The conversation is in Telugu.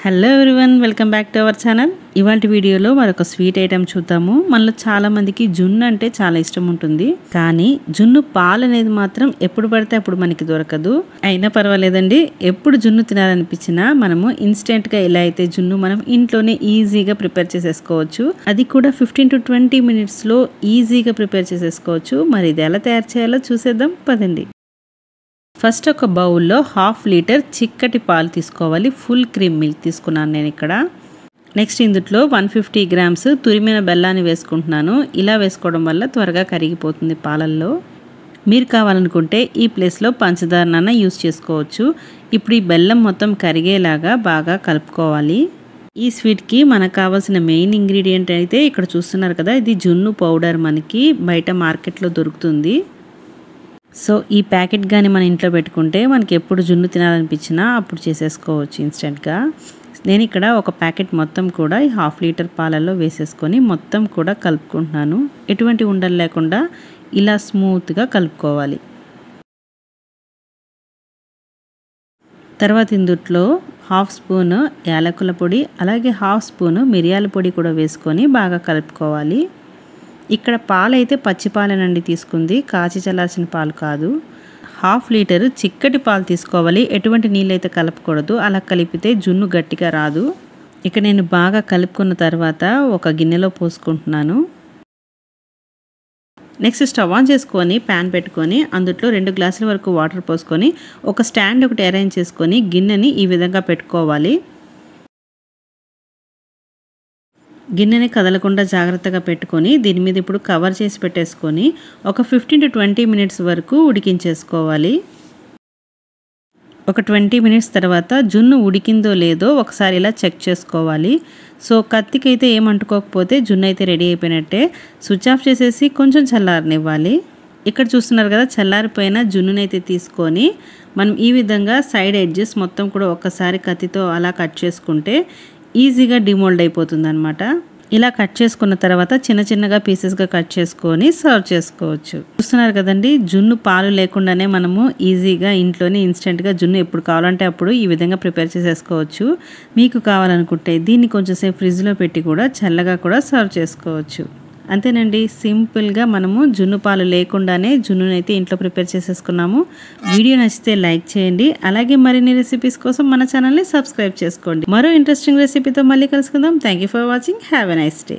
Hello everyone, welcome back to our channel. ఇవాళ వీడియోలో మరొక స్వీట్ ఐటెం చూద్దాము. మనలో చాలా మందికి జున్ను అంటే చాలా ఇష్టం ఉంటుంది, కానీ జున్ను పాలు అనేది మాత్రం ఎప్పుడు పడితే అప్పుడు మనకి దొరకదు. అయినా పర్వాలేదండి, ఎప్పుడు జున్ను తినాలనిపించినా మనము ఇన్స్టెంట్గా ఎలా అయితే జున్ను మనం ఇంట్లోనే ఈజీగా ప్రిపేర్ చేసేసుకోవచ్చు. అది కూడా 15 to 20 మినిట్స్లో ఈజీగా ప్రిపేర్ చేసేసుకోవచ్చు. మరి ఇది ఎలా తయారు చేయాలో చూసేద్దాం పదండి. ఫస్ట్ ఒక బౌల్లో 1/2 లీటర్ చిక్కటి పాలు తీసుకోవాలి. ఫుల్ క్రీమ్ మిల్క్ తీసుకున్నాను నేను ఇక్కడ. నెక్స్ట్ ఇందులో 150 గ్రామ్స్ తురిమిన బెల్లాన్ని వేసుకుంటున్నాను. ఇలా వేసుకోవడం వల్ల త్వరగా కరిగిపోతుంది పాలల్లో. మీరు కావాలనుకుంటే ఈ ప్లేస్లో పంచదారనైనా యూస్ చేసుకోవచ్చు. ఇప్పుడు ఈ బెల్లం మొత్తం కరిగేలాగా బాగా కలుపుకోవాలి. ఈ స్వీట్కి మనకు కావాల్సిన మెయిన్ ఇంగ్రీడియంట్ అయితే ఇక్కడ చూస్తున్నారు కదా, ఇది జున్ను పౌడర్. మనకి బయట మార్కెట్లో దొరుకుతుంది. సో ఈ ప్యాకెట్ కానీ మన ఇంట్లో పెట్టుకుంటే మనకి ఎప్పుడు జున్ను తినాలనిపించినా అప్పుడు చేసేసుకోవచ్చు ఇన్స్టెంట్గా. నేను ఇక్కడ ఒక ప్యాకెట్ మొత్తం కూడా ఈ 1/2 లీటర్ పాలల్లో వేసేసుకొని మొత్తం కూడా కలుపుకుంటున్నాను. ఎటువంటి ఉండలు లేకుండా ఇలా స్మూత్గా కలుపుకోవాలి. తర్వాత ఇందులో 1/2 స్పూన్ యాలకుల పొడి, అలాగే 1/2 స్పూన్ మిరియాల పొడి కూడా వేసుకొని బాగా కలుపుకోవాలి. ఇక్కడ పాలు అయితే పచ్చి పాలేనండి తీసుకుంది, కాచి చల్లార్చిన పాలు కాదు. 1/2 లీటర్ చిక్కటి పాలు తీసుకోవాలి. ఎటువంటి నీళ్ళు అయితే కలపకూడదు, అలా కలిపితే జున్ను గట్టిగా రాదు. ఇక నేను బాగా కలుపుకున్న తర్వాత ఒక గిన్నెలో పోసుకుంటున్నాను. నెక్స్ట్ స్టవ్ ఆన్ చేసుకొని ప్యాన్ పెట్టుకొని అందులో 2 గ్లాసుల వరకు వాటర్ పోసుకొని ఒక స్టాండ్ ఒకటి అరేంజ్ చేసుకొని గిన్నెని ఈ విధంగా పెట్టుకోవాలి. గిన్నెని కదలకుండా జాగ్రత్తగా పెట్టుకొని దీని మీద ఇప్పుడు కవర్ చేసి పెట్టేసుకొని ఒక 15 to 20 మినిట్స్ వరకు ఉడికించేసుకోవాలి. ఒక 20 మినిట్స్ తర్వాత జున్ను ఉడికిందో లేదో ఒకసారి ఇలా చెక్ చేసుకోవాలి. సో కత్తికి అయితే ఏమంటుకోకపోతే జున్ను అయితే రెడీ అయిపోయినట్టే. స్విచ్ ఆఫ్ చేసేసి కొంచెం చల్లారనివ్వాలి. ఇక్కడ చూస్తున్నారు కదా, చల్లారిపోయిన జున్నునైతే తీసుకొని మనం ఈ విధంగా సైడ్ ఎడ్జెస్ మొత్తం కూడా ఒక్కసారి కత్తితో అలా కట్ చేసుకుంటే ఈజీగా డిమోల్డ్ అయిపోతుంది అనమాట. ఇలా కట్ చేసుకున్న తర్వాత చిన్న చిన్నగా పీసెస్గా కట్ చేసుకొని సర్వ్ చేసుకోవచ్చు. చూస్తున్నారు కదండి, జున్ను పాలు లేకుండానే మనము ఈజీగా ఇంట్లోనే ఇన్స్టెంట్గా జున్ను ఎప్పుడు కావాలంటే అప్పుడు ఈ విధంగా ప్రిపేర్ చేసేసుకోవచ్చు. మీకు కావాలనుకుంటే దీన్ని కొంచెం సేపు ఫ్రిడ్జ్లో పెట్టి కూడా చల్లగా కూడా సర్వ్ చేసుకోవచ్చు. అంతేనండి, సింపుల్గా మనము జున్ను పాలు లేకుండానే జున్నునైతే ఇంట్లో ప్రిపేర్ చేసేసుకున్నాము. వీడియో నచ్చితే లైక్ చేయండి, అలాగే మరిన్ని రెసిపీస్ కోసం మన ఛానల్ని సబ్స్క్రైబ్ చేసుకోండి. మరో ఇంట్రెస్టింగ్ రెసిపీతో మళ్ళీ కలుసుకుందాం. Thank you for watching. Have a nice day.